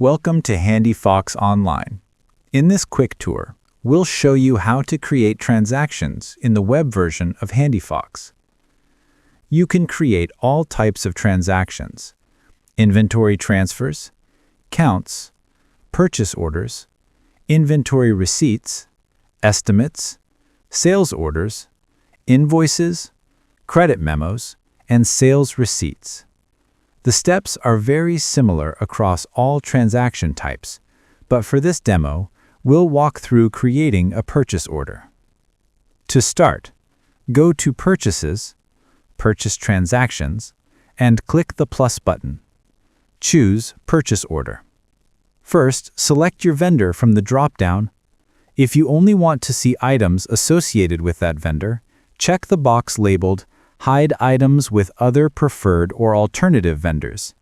Welcome to HandiFox Online. In this quick tour, we'll show you how to create transactions in the web version of HandiFox. You can create all types of transactions: inventory transfers, counts, purchase orders, inventory receipts, estimates, sales orders, invoices, credit memos, and sales receipts. The steps are very similar across all transaction types, but for this demo, we'll walk through creating a purchase order. To start, go to Purchases, Purchase Transactions, and click the plus button. Choose Purchase Order. First, select your vendor from the drop-down. If you only want to see items associated with that vendor, check the box labeled Hide items with other preferred or alternative vendors.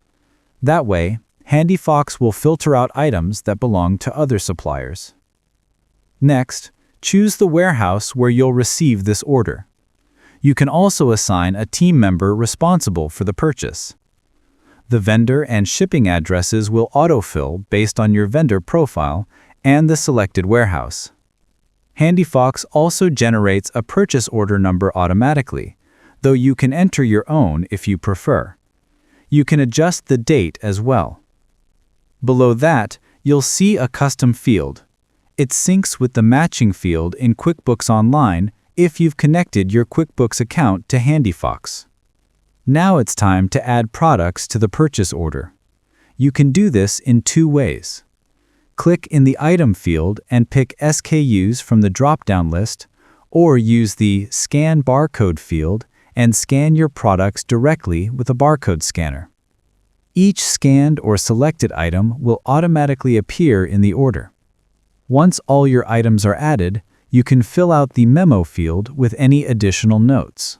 That way, HandiFox will filter out items that belong to other suppliers. Next, choose the warehouse where you'll receive this order. You can also assign a team member responsible for the purchase. The vendor and shipping addresses will autofill based on your vendor profile and the selected warehouse. HandiFox also generates a purchase order number automatically, though you can enter your own if you prefer. You can adjust the date as well. Below that, you'll see a custom field. It syncs with the matching field in QuickBooks Online if you've connected your QuickBooks account to HandiFox. Now it's time to add products to the purchase order. You can do this in two ways. Click in the Item field and pick SKUs from the drop-down list, or use the Scan Barcode field and scan your products directly with a barcode scanner. Each scanned or selected item will automatically appear in the order. Once all your items are added, you can fill out the Memo field with any additional notes.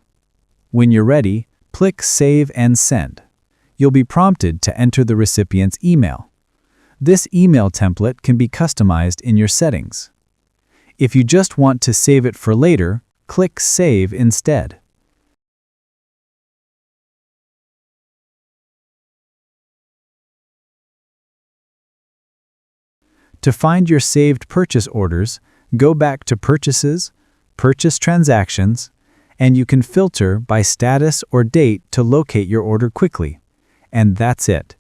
When you're ready, click Save and Send. You'll be prompted to enter the recipient's email. This email template can be customized in your settings. If you just want to save it for later, click Save instead. To find your saved purchase orders, go back to Purchases, Purchase Transactions, and you can filter by status or date to locate your order quickly. And that's it.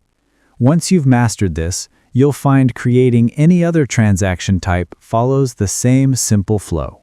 Once you've mastered this, you'll find creating any other transaction type follows the same simple flow.